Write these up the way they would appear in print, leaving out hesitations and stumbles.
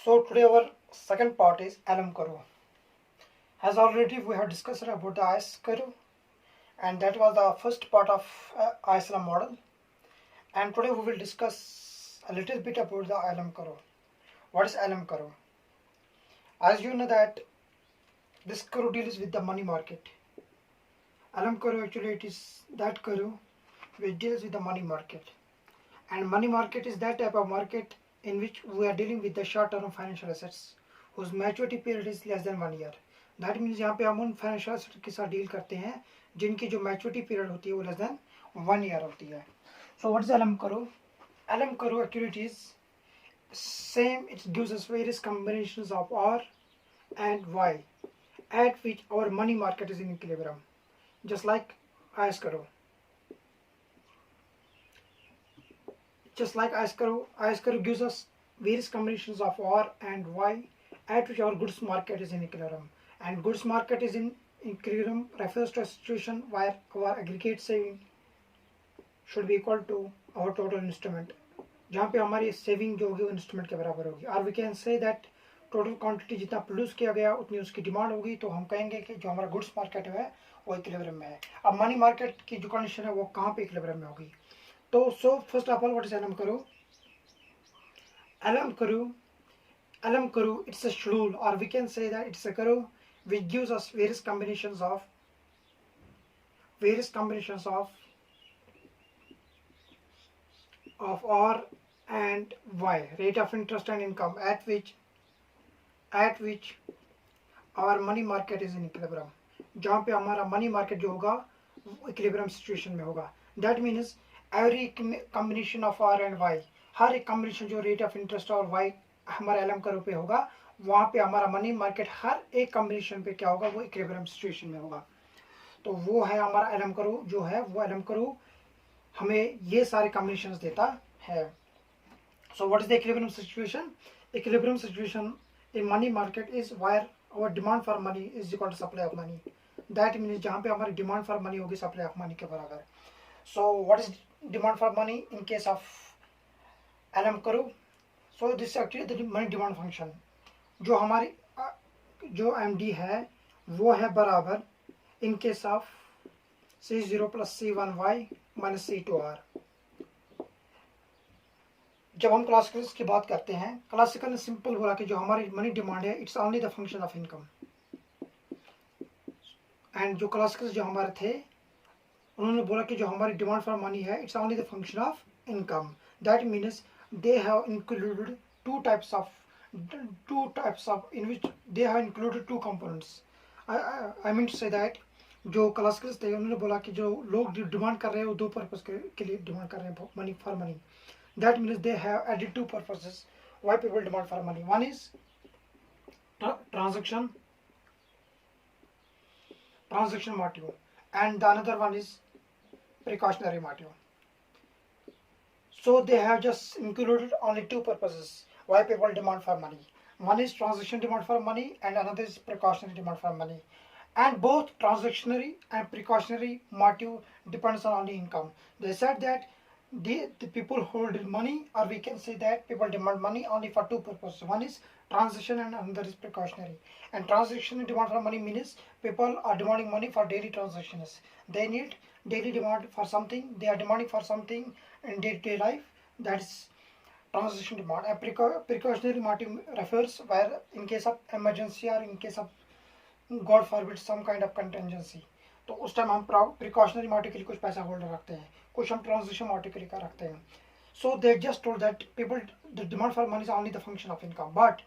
So today our second part is Alam Karo. As already we have discussed about the IS Karo, and that was the first part of ISLM model. And today we will discuss a little bit about the Alam Karo. What is Alam Karo? As you know that this Karo deals with the money market. Alam Karo actually it is that Karo which deals with the money market. And money market is that type of market in which we are dealing with the short-term financial assets whose maturity period is less than 1 year. That means यहाँ पे हम उन financial asset के साथ deal करते हैं जिनकी जो मैच्योरिटी पीरियड होती है वो लेस देन 1 year होती है. So what is Alam Karo? Alam Karo actually it is same. It gives us various combinations of R and Y at which our money market is in equilibrium, just like IS Karo. Just like IS Karo gives us various combinations of R and Y at which our goods market is in equilibrium. And goods market is in equilibrium refers to a situation where our aggregate saving should be equal to our total instrument. जहाँ पे हमारी saving जो होगी वो instrument के बराबर होगी. और we can say that total quantity जितना प्रोड्यूस किया गया उतनी उसकी डिमांड होगी, तो हम कहेंगे कि जो हमारा गुड्स मार्केट है वो इक्विलिब्रियम में है. अब मनी मार्केट की जो कंडीशन है वो कहाँ पे इक्विलिब्रियम में होगी? तो so first of all what is Alam Karo? Alam Karo it's a schedule, or we can say that it's a Karo which gives us various combinations of R and Y, rate of interest and income, at which our money market is in equilibrium. जहाँ पे हमारा money market जो होगा वो equilibrium situation में होगा. That means every combination of R and Y, हर एक कॉम्बिनेशन जो रेट ऑफ इंटरेस्ट और वाई हमारे Alam Karo पे होगा, वहाँ पे हमारा मनी मार्केट हर एक कॉम्बिनेशन पे क्या होगा, वो इक्विलिब्रियम सिचुएशन में होगा. तो वो है हमारा Alam Karo जो है वो Alam Karo हमें ये सारे कॉम्बिनेशंस देता है. So what is the equilibrium situation? Equilibrium situation in money market is where our demand for money is equal to supply of money. That means जहाँ पे हमारी demand for money होगी supply of money के बराबर. So what is demand for money in case of Alam Karo? So this is actually the money demand function. जो हमारी जो MD है वो है बराबर in case of C0 plus C1Y minus C2R. जब हम क्लासिकल्स की बात करते हैं, क्लासिकल ने सिंपल बोला कि जो हमारी मनी डिमांड है it's only the function of income. And जो क्लासिकल्स जो हमारे थे उन्होंने बोला कि जो हमारी डिमांड फॉर मनी है it's only the function of income. That means they have included two types of in which they have included two components. I mean to say that जो क्लासिकल्स थे उन्होंने बोला कि जो लोग डिमांड कर रहे हैं वो दो पर्पज के लिए डिमांड कर रहे हैं money for money. That means they have added two purposes why people demand for money. One is transaction motive, and the another one is precautionary motive. So they have just included only two purposes why people demand for money. One is transaction demand for money and another is precautionary demand for money. And both transactionary and precautionary motive depends on only income. They said that the people hold money, or we can say that people demand money only for two purposes. One is transaction and another is precautionary. And transaction demand for money means people are demanding money for daily transactions. They need daily demand for something, they are demanding for something in day-to-day life. That is transaction demand. And precautionary motive refers where in case of emergency or in case of God forbid some kind of contingency, तो उस time हम precautionary motive के लिए कुछ पैसा hold रखते हैं, कुछ हम ट्रांजेक्शन मोटिव के लिए रखते हैं. So they just told that people the demand for money is only the function of income. But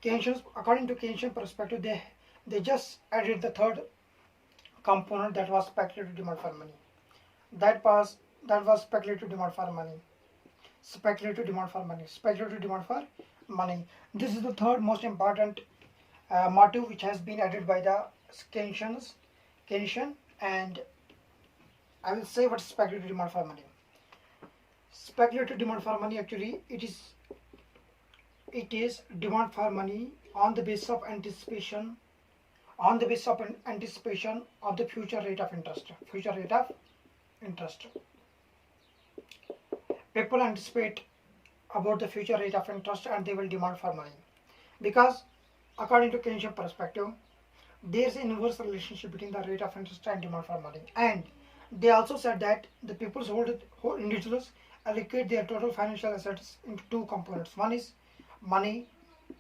Keynesians, according to Keynesian perspective, they just added the third component, that was speculative demand for money. That was speculative demand for money. Speculative demand for money. This is the third most important motive which has been added by the Keynesian, and I will say what is speculative demand for money. Speculative demand for money actually it is demand for money on the basis of anticipation of the future rate of interest. People anticipate about the future rate of interest and they will demand for money. Because according to Keynesian perspective, there is an inverse relationship between the rate of interest and demand for money. And they also said that the people who individuals allocate their total financial assets into two components. One is money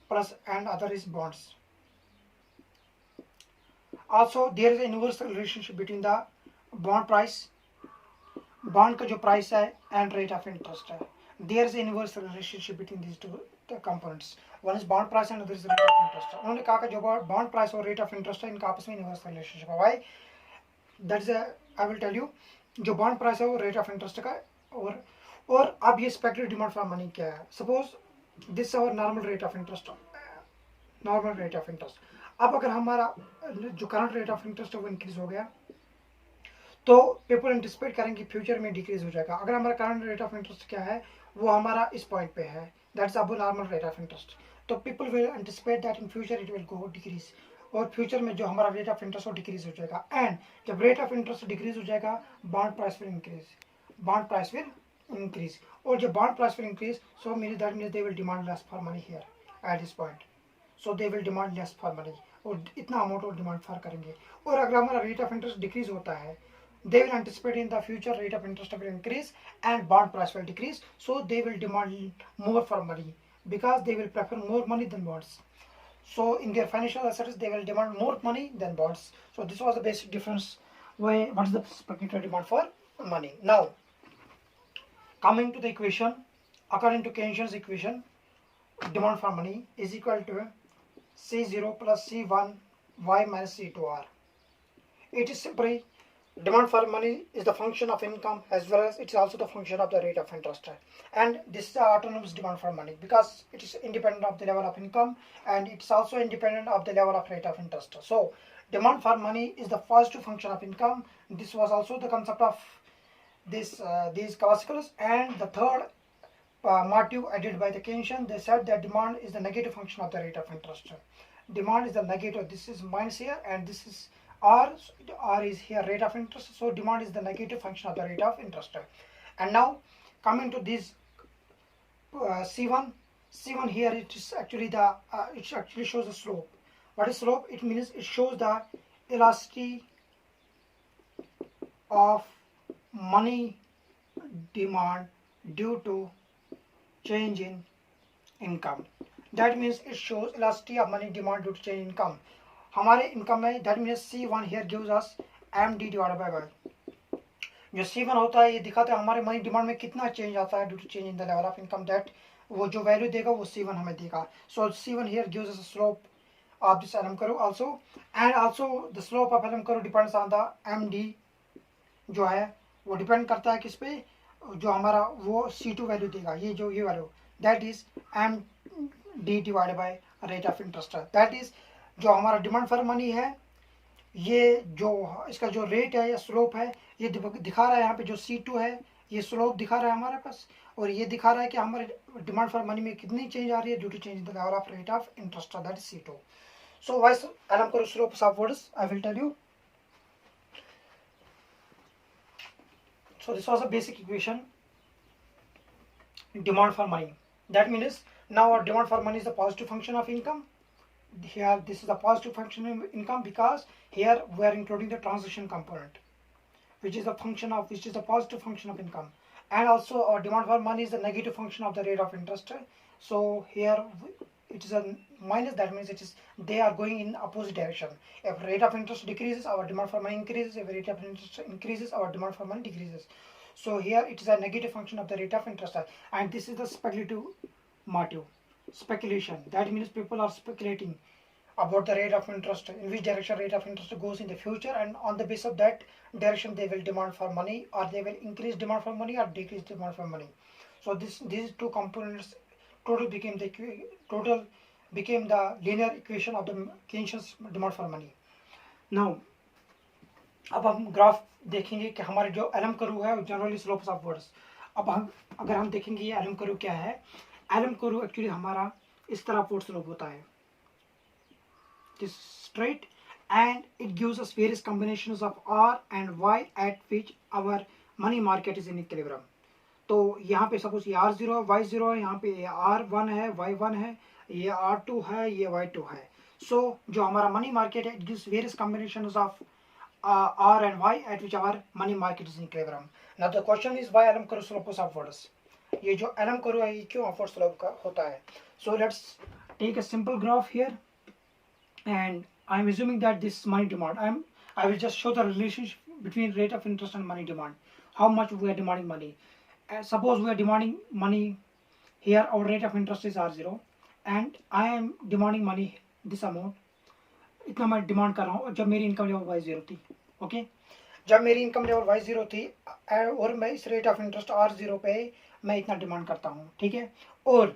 plus and other is bonds. Also there is an inverse relationship between the bond price, bond का जो price है and rate of interest है. There is inverse relationship between these two components. One is bond price and other is rate of interest. उन्होंने कहा कि जो bond price और rate of interest है इनका आपस में इनवर्स रिलेशनशिप है. Why? That is I will tell you. जो बॉन्ड प्राइस है वो रेट ऑफ इंटरेस्ट का और अब ये स्पेक्युलेटिव डिमांड फॉर मनी क्या है. Suppose this our normal rate of interest. Normal rate of interest. अब अगर हमारा जो करंट रेट ऑफ इंटरेस्ट है वो इंक्रीज हो गया तो पीपल एंटिसिपेट करेंगे फ्यूचर में डिक्रीज हो जाएगा. अगर हमारा करंट रेट ऑफ इंटरेस्ट क्या है वो हमारा इस पॉइंट पे है, दैट्स अब नॉर्मल रेट ऑफ इंटरेस्ट. तो people will anticipate that in future it will go decrease और फ्यूचर में जो हमारा रेट ऑफ इंटरेस्ट वो डिक्रीज हो जाएगा. एंड जब रेट ऑफ इंटरेस्ट डिक्रीज हो जाएगा bond price will increase. Bond price will increase और जब bond price will increase so mean that means they will demand less for money here at this point. So they will demand less for money और इतना amount और demand for करेंगे. और अगर हमारा rate of interest decrease होता है they will anticipate in the future rate of interest will increase and bond price will decrease, so they will demand more for money because they will prefer more money than bonds. So in their financial assets they will demand more money than bonds. So this was the basic difference. What is the speculative demand for money. Now coming to the equation, according to Keynesian's equation, demand for money is equal to C0 plus C1 y minus C2r. It is simply demand for money is the function of income as well as it is also the function of the rate of interest. And this is the autonomous demand for money because it is independent of the level of income and it's also independent of the level of rate of interest. So demand for money is the first function of income. This was also the concept of these classicals. And the third motive added by the Keynesian, they said that demand is the negative function of the rate of interest. Demand is the negative. This is minus here and this is R is here rate of interest. So demand is the negative function of the rate of interest. And now coming to this C1 here, it is actually the it actually shows the slope. What is slope? It means it shows the elasticity of money demand due to change in income. That means it shows elasticity of money demand due to change in income. हमारे income में that means C1 here gives us MD divided by y. जो C1 होता है ये दिखाता है हमारे money demand में कितना चेंज आता है due to change in the level of income. That वो जो वैल्यू देगा वो C1 हमें देगा. So C1 here gives us slope of this LM curve also and also the slope of LM curve depends on the MD जो है वो depend करता है किस पे, जो हमारा वो C2 वैल्यू देगा. ये value that is MD divided by rate of interest. That is जो हमारा डिमांड फॉर मनी है ये जो इसका जो रेट है या स्लोप है ये दिखा रहा है. यहाँ पे जो C2 है ये स्लोप दिखा रहा है हमारे पास और ये दिखा रहा है कि हमारे डिमांड फॉर मनी में कितनी चेंज आ रही है due to change in the level of rate of interest. That is C2. So why LM curve slopes upwards I will tell you. So this was a basic equation, demand for money. That means now our demand for money is the positive function of income. Here this is the positive function of income because here we are including the transaction component, which is the positive function of income. And also our demand for money is the negative function of the rate of interest. So here it is a minus. That means they are going in opposite direction. If rate of interest decreases, our demand for money increases. If rate of interest increases, our demand for money decreases. So here it is a negative function of the rate of interest. And this is the speculative motive. Speculation. That means people are speculating about the rate of interest, in which direction rate of interest goes in the future, and on the basis of that direction they will demand for money, or they will increase demand for money or decrease demand for money. So these two components total became the linear equation of the Keynesian's demand for money. Now अब हम graph देखेंगे कि हमारे जो LM curve है generally slopes upwards. अब अगर हम देखेंगे ये LM कर्व क्या है. LM कर्व एक्चुअली हमारा इस तरह अपवर्ड स्लोप होता है, this straight, and it gives us various combinations of R and Y at which our money market is in equilibrium. तो यहाँ पे सपोज ये R0 है, Y0 है, यहाँ पे R1 है, Y1 है, ये R2 है, ये Y2 है. So जो हमारा मनी मार्केट है, it gives various combinations of R and Y at which our money market is in equilibrium. Now the question is why LM curve slopes upwards. ये जो LM curve है ये क्यों upward slope का होता है? So let's take a simple graph here, and I am assuming that this money demand. I will just show the relationship between rate of interest and money demand. How much we are demanding money. Suppose we are demanding money here. Our rate of interest is R0, and I am demanding money this amount. इतना मैं demand कर रहा हूँ जब मेरी income level Y0 थी. Okay, जब मेरी इनकम लेवल Y0 थी और मैं इस रेट ऑफ इंटरेस्ट R0 पे मैं इतना डिमांड करता हूँ. ठीक है, और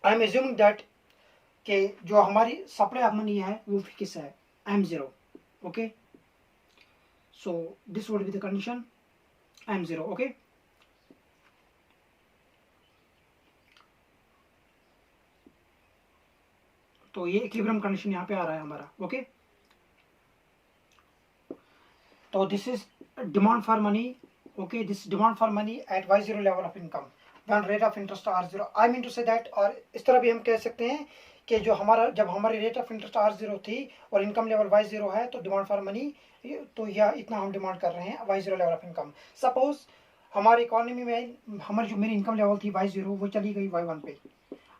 आई एम एज्यूमिंग दैट कि जो हमारी सप्लाई ऑफ मनी है वो फिक्स है M0. Okay, so this would be the condition M0. Okay, तो ये इक्विलिब्रियम कंडीशन यहाँ पे आ रहा है हमारा. ओके, तो this is demand for money. Okay, this demand for money at Y0 level of income when rate of interest R0. I mean to say that, और इस तरह भी हम कह सकते हैं कि जो हमारा जब हमारी रेट ऑफ इंटरेस्ट R0 थी और इनकम लेवल Y0 है तो डिमांड फॉर मनी तो यह इतना हम डिमांड कर रहे हैं Y0 level of income. Suppose हमारी इकोनॉमी में हमारी जो मेरी इनकम लेवल थी Y0 वो चली गई Y1 पे.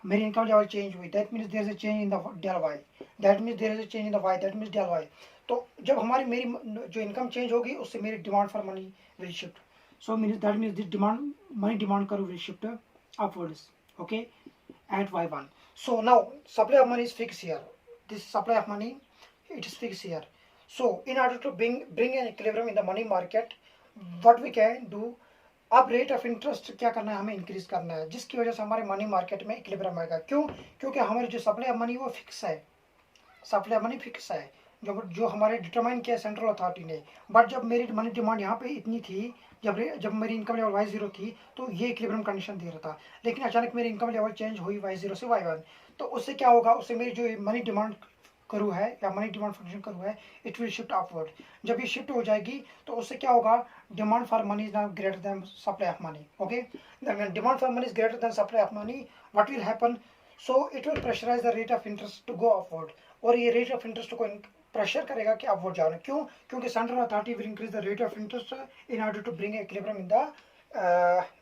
मेरी इनकम लेवल चेंज हुई, that means there is a change in the del Y, that means there is a change in the Y, that means del Y. तो जब हमारी मेरी जो इनकम चेंज होगी उससे मेरी demand for money will shift. So means that means this demand money demand curve will shift upwards. Okay, at Y1. So now supply of money is fixed here. This supply of money, it is fixed here. So in order to bring an equilibrium in the money market, what we can do, अब rate of interest क्या करना है, हमें increase करना है जिसकी वजह से हमारे मनी मार्केट में इक्विलिब्रियम आएगा. क्यों? क्योंकि हमारी जो सप्लाई ऑफ मनी वो फिक्स है. सप्लाई ऑफ मनी फिक्स है जो हमारे डिटरमाइन किया सेंट्रल अथॉरिटी ने. बट जब मेरी मनी डिमांड यहाँ पे इतनी थी, जब मेरी इनकम लेवल Y0 थी तो ये इक्विलिब्रियम कंडीशन दे रहा था. लेकिन अचानक मेरी इनकम लेवल चेंज हुई Y0 से Y1, तो उससे क्या होगा, उससे मेरी जो मनी डिमांड करू है या मनी डिमांड फंक्शन करू है, इट विल शिफ्ट अपवर्ड. जब ये शिफ्ट हो जाएगी तो उससे क्या होगा, demand for money is now greater than supply of money. Okay, when demand for money is greater than supply of money, what will happen, so it will pressurise the rate of interest to go upward. और ये rate of interest को pressure करेगा कि upward जाना. क्यों? क्योंकि central authority will increase the rate of interest in order to bring equilibrium in the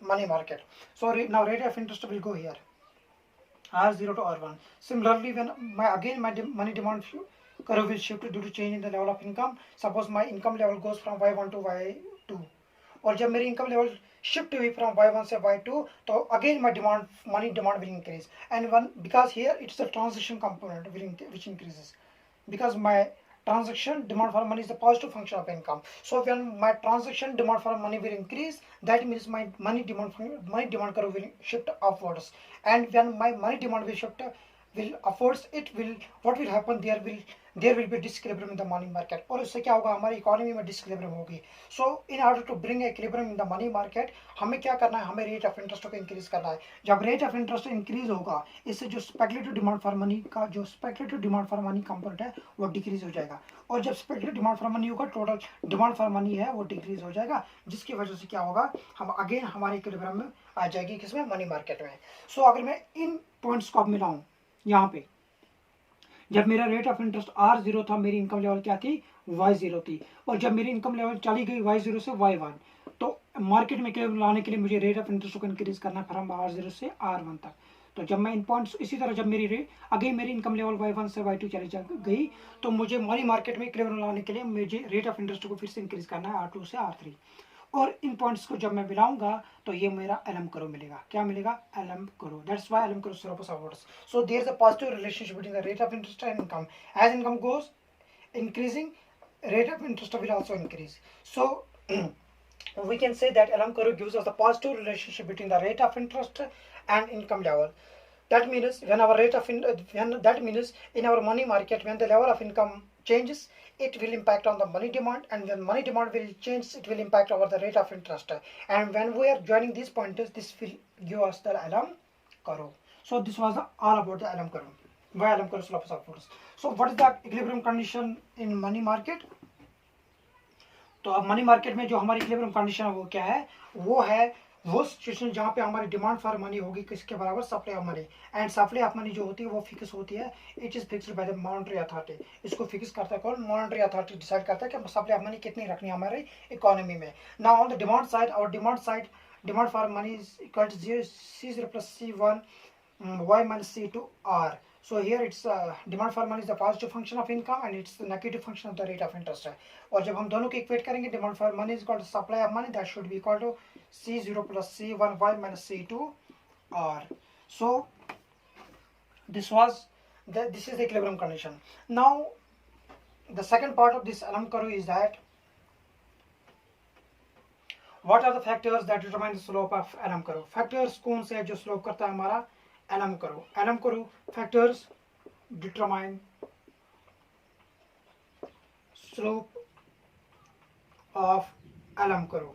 money market. So now rate of interest will go here, R0 to R1. Similarly, when my money demand curve will shift due to change in the level of income. Suppose my income level goes from Y1 to Y2, और जब मेरी income level shift हुई from Y1 से Y2 तो again my money demand will increase. And one because here it's the transaction component which increases, because my transaction demand for money is the positive function of income. So when my transaction demand for money will increase, that means my money demand curve will shift upwards. And when my money demand will shift will upwards, what will happen, there will be disequilibrium in the money market. और इससे क्या होगा, हमारी economy में disequilibrium होगी. So in order to bring equilibrium in the money market, हमें क्या करना है, हमें रेट ऑफ इंटरेस्ट को इंक्रीज करना है. जब रेट ऑफ इंटरेस्ट इंक्रीज होगा, इससे जो स्पेकुलेटिव डिमांड फॉर मनी का जो speculative demand for money component है वो डिक्रीज हो जाएगा. और जब स्पेकुलेटिव डिमांड फॉर मनी होगा, टोटल डिमांड फॉर मनी है वो डिक्रीज हो जाएगा, जिसकी वजह से क्या होगा, हम अगेन हमारे इक्विलिब्रियम में आ जाएगी, किसमें, मनी मार्केट में. सो अगर मैं इन पॉइंट्स को अब मिलाऊं, यहाँ पे जब मेरा रेट ऑफ इंटरेस्ट R0 था, मेरी इनकम लेवल क्या थी, Y0 थी. और जब मेरी इनकम लेवल चली गई Y0 से Y1, तो मार्केट में लाने के लिए मुझे रेट ऑफ इंटरेस्ट को इंक्रीज करना फ्रॉम R0 से R1 तक. तो जब मैं इन पॉइंट्स, इसी तरह जब मेरी मेरी इनकम लेवल Y1 से Y2 चली गई, तो मुझे मनी मार्केट में इक्विलिब्रियम लाने के लिए मुझे रेट ऑफ इंटरेस्ट को फिर से इंक्रीज करना है R2 से R3. और इन पॉइंट्स को जब मैं मिलाऊंगा तो ये मेरा LM करो मिलेगा. क्या मिलेगा, LM करो. दैट्स व्हाई LM करो slopes upwards. So there is a positive relationship between the rate of interest and income. As income goes increasing, rate of interest will also increase. So we can say that LM curve gives us the positive relationship between the rate of interest and income level. That means when our rate of that means in our money market, when the level of income changes, it will impact on the money demand, and when money demand will change, it will impact over the rate of interest. And when we are joining these pointers, this will give us the LM curve. So this was all about the LM curve. Why LM curve slopes upwards. So what is the equilibrium condition in money market? तो अब money market में जो हमारी equilibrium condition है वो क्या है, वो है वो सिचुएशन जहाँ पे हमारी डिमांड फॉर मनी होगी किसके बराबर, supply of money. And supply of money जो होती है वो फिक्स होती है, it is fixed by the monetary authority. इसको फिक्स करता है कौन, मॉनेटरी अथॉरिटी डिसाइड करता है कि सप्लाई ऑफ मनी कितनी रखनी है हमारी इकोनॉमी में। Now on the demand side, और demand side, demand for money is equal to C0 plus C1 y minus C2 R. So here it's demand for money is the positive function of income and it's the negative function of the rate of interest है। और जब हम दोनों को equate करेंगे, demand for money is equal to supply of money, that should be equal to C0 plus C1 y minus C2 R. So this is the equilibrium condition. Now the second part of this Alam Karo is that what are the factors that determine the slope of Alam Karo? Factors कौन से है जो slope करता है हमारा Alam Karo? Alam Karo factors determine slope of Alam Karo.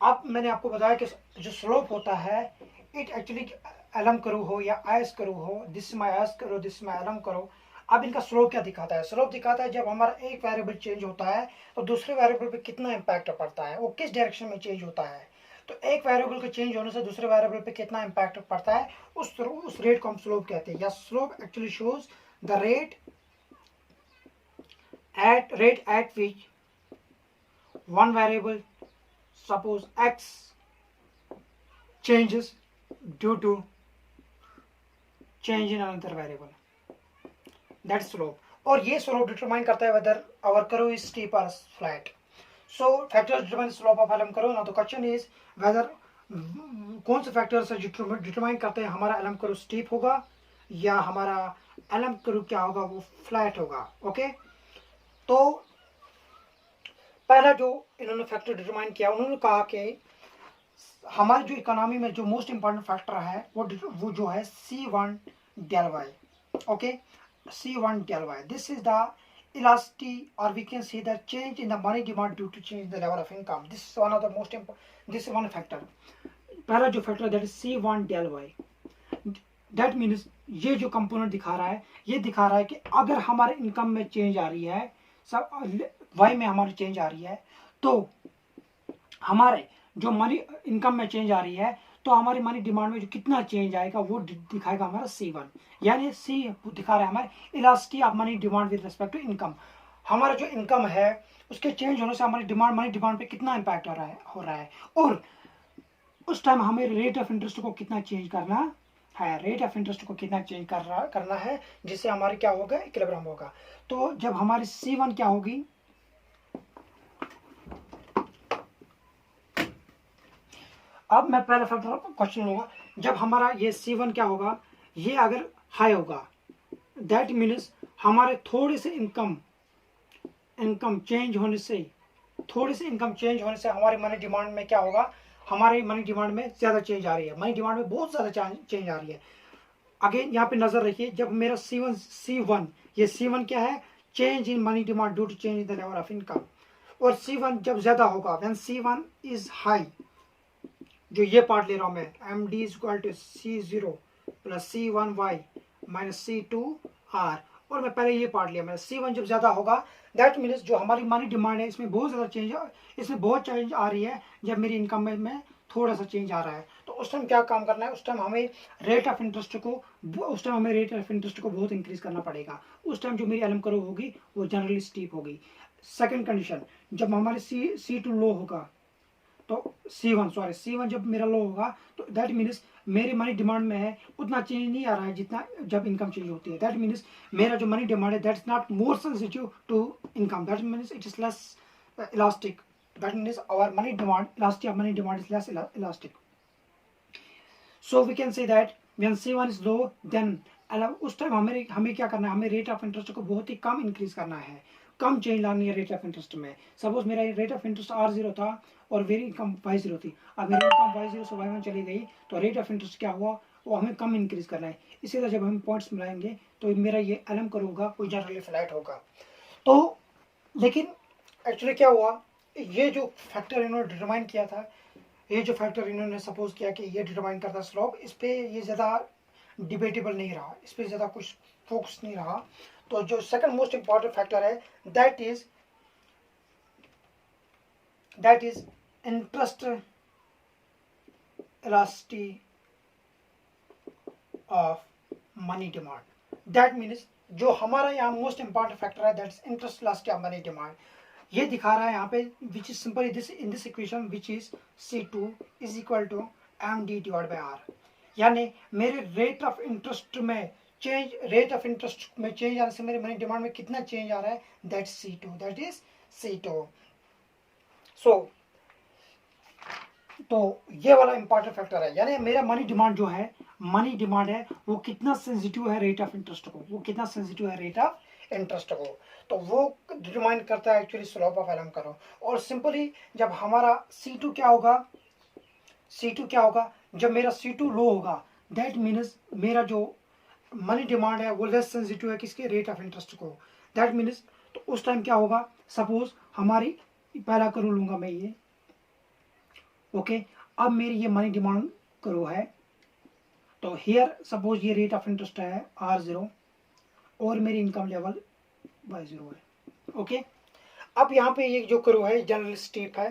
अब मैंने आपको बताया कि जो स्लोप होता है, इट एक्चुअली Alam Karo हो या आयस करो हो, दिस में आयस करो, दिस में Alam Karo। अब इनका स्लोप क्या दिखाता है? स्लोप दिखाता है जब हमारा एक वेरिएबल चेंज होता है तो दूसरे वेरिएबल पे कितना इम्पैक्ट पड़ता है, वो किस डायरेक्शन में चेंज होता है। तो एक वेरिएबल के चेंज होने से दूसरे वेरिएबल पे कितना इम्पैक्ट पड़ता है, उस रेट को हम स्लोप कहते हैं। या slope actually shows the rate at which one variable, suppose x, changes due to change in another variable, that's slope। और ये स्लोप डिटरमाइन करता है whether our curve is steep or flat। So factors determine slope of Alam Karo। Now the question is whether कौन से factors है determine करते हैं हमारा Alam Karo स्टीप होगा या हमारा Alam Karo क्या होगा, वो फ्लैट होगा। ओके, तो पहला जो इन्होंने फैक्टर डिटरमाइन किया, उन्होंने कहा कि हमारी जो इकोनॉमी में जो मोस्ट इंपॉर्टेंट फैक्टर है वो जो है C1 del y। Okay, C1 del y, this is the elasticity, or we can see the change in the money demand due to change in the level of income। this is one of the most important, this is one factor। पहला जो factor that is C1 del y, that means ये जो component दिखा रहा है, ये दिखा रहा है कि अगर हमारे इनकम में चेंज आ रही है, सब वाई में हमारी चेंज आ रही है, तो हमारे जो मनी इनकम में चेंज आ रही है तो हमारी मनी डिमांड में जो कितना चेंज आएगा वो दिखाएगा हमारा C1। यानी C दिखा रहा है हमारे elasticity of money demand with respect to income. हमारा जो इनकम है उसके चेंज होने से हमारी मनी डिमांड पे कितना इम्पैक्ट हो रहा है और उस टाइम हमें रेट ऑफ इंटरेस्ट को कितना चेंज करना है, रेट ऑफ इंटरेस्ट को कितना चेंज करना है, जिससे हमारी क्या होगा, इक्विलिब्रियम होगा। तो जब हमारी C1 क्या होगी, अब मैं पहले फैक्टर क्वेश्चन लूंगा, जब हमारा ये C1 क्या होगा, ये अगर हाई होगा, दैट मीन्स हमारे थोड़े से इनकम चेंज होने से हमारी मनी डिमांड में क्या होगा, हमारी मनी डिमांड में ज्यादा चेंज आ रही है, मनी डिमांड में बहुत ज्यादा चेंज आ रही है। अगेन यहाँ पे नजर रखिए, जब मेरा C1 ये C1 क्या है, change in money demand due to change in the level of income. और C1 जब ज्यादा होगा, व्हेन C1 इज हाई, जो ये पार्ट ले रहा हूं मैं, MD is equal to C0 plus C1y minus C2R, और मैं पहले ये पार्ट लिया, मैंने C1 जब ज्यादा होगा, दैट मीन्स जो हमारी मनी डिमांड है इसमें बहुत चेंज आ रही है, जब मेरी इनकम में थोड़ा सा चेंज आ रहा है, तो उस टाइम क्या काम करना है, उस टाइम हमें रेट ऑफ इंटरेस्ट को बहुत इंक्रीज करना पड़ेगा। उस टाइम जो मेरी Alam Karo होगी वो जनरली स्टीप होगी। सेकेंड कंडीशन, जब हमारे C2 लो होगा, तो C1 जब मेरा लो होगा, तो दैट मीन्स मेरी मनी डिमांड में है उतना चेंज नहीं आ रहा है जितना जब इनकम चेंज होती है। दैट मीन्स मेरा जो मनी डिमांड है that is not more sensitive to income, that means it is less elastic, that means our money demand, elasticity of money demand is less elastic. So we can say that when C1 is low, then उस time हमें क्या करना है, हमें rate of interest को बहुत ही कम increase करना है, कम चेंज लानी है रेट ऑफ इंटरेस्ट में। सपोज मेरा रेट ऑफ इंटरेस्ट R0 था और मेरी इनकम Y0 थी, अब मेरी इनकम Y0 से Y1 चली गई, तो रेट ऑफ इंटरेस्ट क्या हुआ, वो हमें कम इंक्रीज करना है। इसी तरह जब हम पॉइंट्स मिलाएंगे तो मेरा ये Alam Karo होगा, वो जनरली फ्लैट होगा। तो लेकिन एक्चुअली क्या हुआ, ये जो फैक्टर इन्होंने डिटरमाइन किया था, ये जो फैक्टर इन्होंने सपोज किया कि ये डिटरमाइन करता है स्लोप, इस पर ये ज़्यादा डिबेटेबल नहीं रहा, इस पर ज़्यादा कुछ फोकस नहीं रहा। तो जो सेकंड मोस्ट इंपॉर्टेंट फैक्टर है that is interest elasticity of money demand. That means जो हमारा यहाँ मोस्ट इंपॉर्टेंट फैक्टर है that is interest elasticity of money demand, ये दिखा रहा है यहाँ पे which is simple in this equation which is C2 is equal to MD divide by R, यानी मेरे रेट ऑफ इंटरेस्ट में चेंज आने से मेरे मनी डिमांड में कितना चेंज आ रहा है, that C2, that is C2. सो तो ये वाला इंपॉर्टेंट फैक्टर है, यानी मेरा मनी डिमांड जो है वो कितना सेंसिटिव है रेट ऑफ इंटरेस्ट को, तो वो डिटरमाइन करता है एक्चुअली स्लोप ऑफ एलम करो. और सिंपली जब हमारा C2 क्या होगा, जब मेरा C2 लो होगा दैट मीन्स मेरा जो मनी डिमांड है वो लेस सेंसिटिव है किसके, रेट ऑफ इंटरेस्ट को. दैट मीन्स तो उस टाइम क्या होगा, सपोज हमारी पहला करो लूंगा मैं ये, ओके. अब मेरी ये मनी डिमांड करो है, तो हियर सपोज ये रेट ऑफ इंटरेस्ट है R0 और मेरी इनकम लेवल Y0 है, ओके. अब यहाँ पे ये जो करो है जनरल स्टेप है,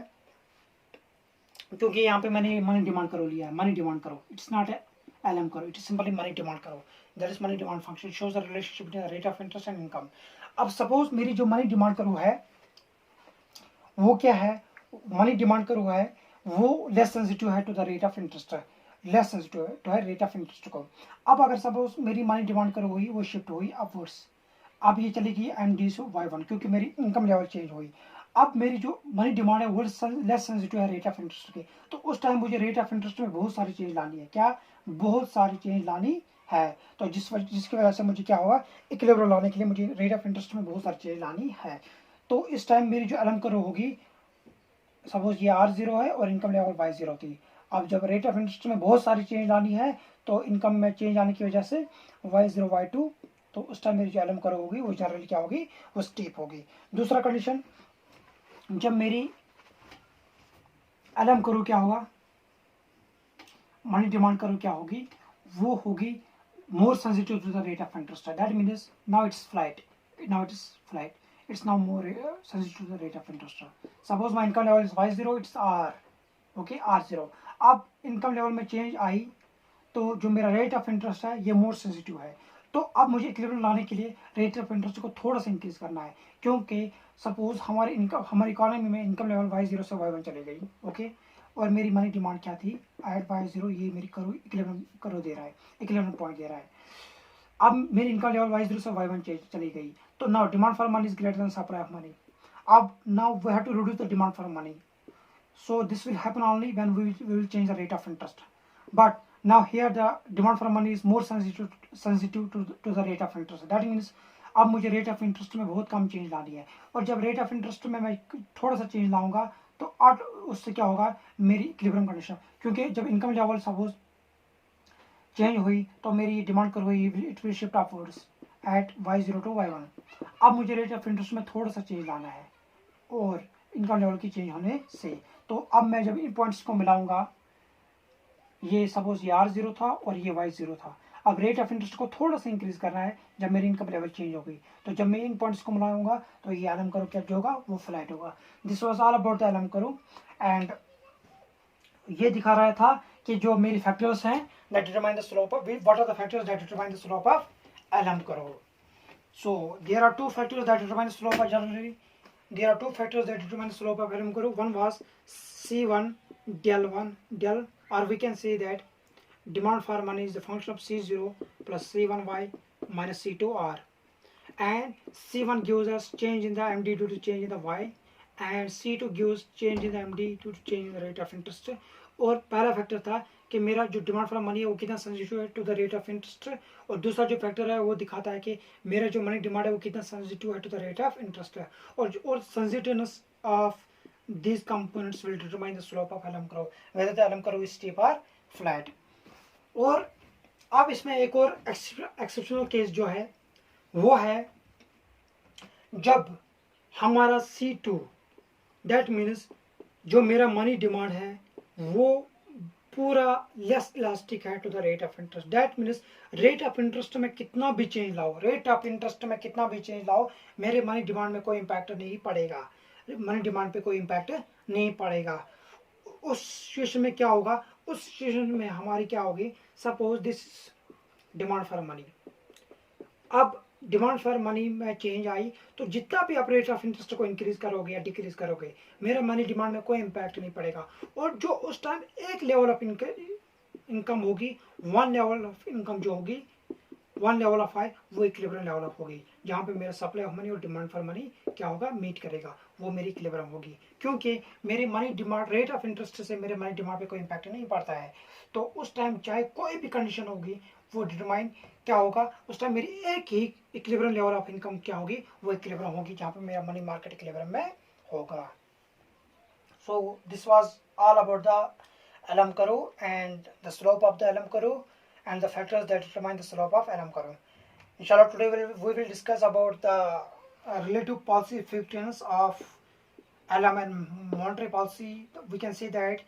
क्योंकि यहाँ पे मैंने मनी डिमांड करो लिया है, money demand curve, it's not LM curve, it is simply money demand curve. That is money demand function shows the relationship between rate of interest and income. अब suppose मेरी जो money demand curve है वो क्या है, money demand curve है वो less sensitive है to the rate of interest, less sensitive है टू रेट ऑफ इंटरेस्ट को. अब अगर सपोज मेरी मनी डिमांड करो हुई वो शिफ्ट हुई अपवर्ड्स, अब ये चलेगी MD से Y1 क्योंकि मेरी इनकम लेवल चेंज हुई. अब मेरी जो मनी डिमांड है वो लेस सेंसिटिव है रेट ऑफ इंटरेस्ट के, तो उस टाइम मुझे रेट ऑफ इंटरेस्ट में बहुत सारी चेंज लानी है, क्या बहुत सारी चेंज लानी है. तो जिसकी वजह से मुझे क्या होगा, इक्विलिब्रियम लाने के लिए मुझे रेट ऑफ इंटरेस्ट में बहुत सारी चेंज लानी है. तो इस टाइम मेरी जो एलम करो होगी, सपोज ये R0 है और इनकम लेवल Y0 थी. अब जब रेट ऑफ इंटरेस्ट में बहुत सारी चेंज लानी है तो इनकम में चेंज आने की वजह से Y0 Y2, तो उस टाइम मेरी जो एलम करो होगी वो जनरली क्या होगी, वो स्टीप होगी. दूसरा कंडीशन, जब मेरी एलम करो क्या होगा, मनी डिमांड करो क्या होगी, वो होगी more sensitive to the rate of interest. That means now it's flat, it's now more sensitive to the rate of interest. Suppose my income level is Y0, it's R, okay, R0. अब income level में change आई तो जो मेरा rate of interest है ये more sensitive है, तो अब मुझे इक्विलिब्रियम लाने के लिए रेट ऑफ इंटरेस्ट को थोड़ा सा इंक्रीज करना है, क्योंकि सपोज हमारी इकोनॉमी में इनकम लेवल Y0 से Y1 चली गई, ओके. और मेरी मनी डिमांड क्या थी, एट Y0, ये मेरी करो इक्विलिब्रियम करो दे रहा है, इक्विलिब्रियम पॉइंट दे रहा है. अब मेरी इनकम लेवल Y0 से Y1 चली गई, तो now demand for money is greater than supply of money. अब now we have to reduce the demand for money, so this will happen only when we will change the rate of interest. But now here the demand for money is more sensitive to the rate of interest. That means अब मुझे rate of interest में बहुत कम change लानी है, और जब rate of interest में मैं थोड़ा सा चेंज लाऊंगा तो उससे क्या होगा, मेरी इक्विलिब्रियम कंडीशन, क्योंकि जब इनकम लेवल सपोज चेंज हुई तो मेरी डिमांड कर हुई, it will shift upwards at Y0 to Y1. अब मुझे रेट ऑफ इंटरेस्ट में थोड़ा सा चेंज लाना है और इनकम लेवल की चेंज होने से, तो अब मैं जब इन पॉइंट्स को मिलाऊंगा, ये सपोज ये R0 था और ये Y0 था, अब रेट ऑफ इंटरेस्ट को थोड़ा सा इंक्रीज करना है जब मेरी इनकम लेवल चेंज हो गई, तो जब मैं इन पॉइंट्स को मिलाऊंगा तो ये एलम करो क्या जो होगा वो फ्लैट होगा. This was all about the LM curve, and ये दिखा रहा था कि जो मेरी फैक्टर्स हैं that determine the slope of, what are the factors that determine the slope of LM curve. So there are two factors that determine the slope of generally. There are two factors that determine the slope of LM curve. One was C1 del 1 del, or we can say that demand for money is the function of C0 plus C1y minus C2r, and C1 gives us change in the MD due to change in the y, and C2 gives change in the MD due to change in the rate of interest. और पहला factor था कि मेरा जो demand for money है वो कितना sensitive है to the rate of interest, और दूसरा जो फैक्टर है वो दिखाता है कि मेरा जो मनी डिमांड है वो कितना सेंसिटिव है to the rate of interest है, और sensitiveness of these components will determine the slope of LM curve, whether the LM curve is steep or flat. और अब इसमें एक और एक्सेप्शनल केस जो है वो है जब हमारा C2, दैट मीन्स जो मेरा मनी डिमांड है वो पूरा लेस इलास्टिक है to the rate of interest. That means rate of interest में कितना भी चेंज लाओ, मेरे मनी डिमांड में कोई इम्पैक्ट नहीं पड़ेगा, मनी डिमांड पे कोई इम्पैक्ट नहीं पड़ेगा. उस सिचुएशन में क्या होगा, उस सिचुएशन में हमारी क्या होगी, suppose this demand for money, अब डिमांड फॉर मनी में चेंज आई तो जितना भी आप रेट ऑफ इंटरेस्ट को इंक्रीज करोगे या डिक्रीज करोगे, मेरा मनी डिमांड में कोई इम्पैक्ट नहीं पड़ेगा। और जो उस टाइम एक लेवल ऑफ इनकम होगी, वन लेवल ऑफ इनकम जो होगी, वन लेवल ऑफ हाई, वो इक्विलिब्रियम लेवल ऑफ होगी, जहाँ पे मेरा सप्लाई ऑफ मनी और डिमांड फॉर मनी क्या होगा, मीट करेगा, वो मेरी इक्विलिब्रियम होगी। क्योंकि मेरी money demand rate of interest से मेरे मनी डिमांड पे कोई इम्पैक्ट नहीं पड़ता है, तो उस टाइम चाहे कोई भी कंडीशन होगी वो डिटरमाइन क्या होगा, उस टाइम मेरी एक ही इक्विलिब्रियम लेवल ऑफ इनकम क्या होगी, वो इक्विलिब्रियम होगी, जहाँ पे मेरा मनी मार्केट इक्विलिब्रियम में होगा। So this was all about the LM curve and the slope of the LM curve and the factors that determine the slope of LM curve. Inshallah, today we will discuss about the relative policy effectiveness of LM and monetary policy. We can see that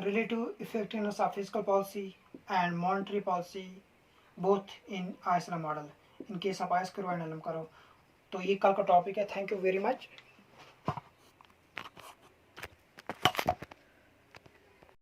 relative effectiveness of fiscal policy and monetary policy both in ISLM model. In case of IS curve and LM curve. तो ये कल का topic है। Thank you very much.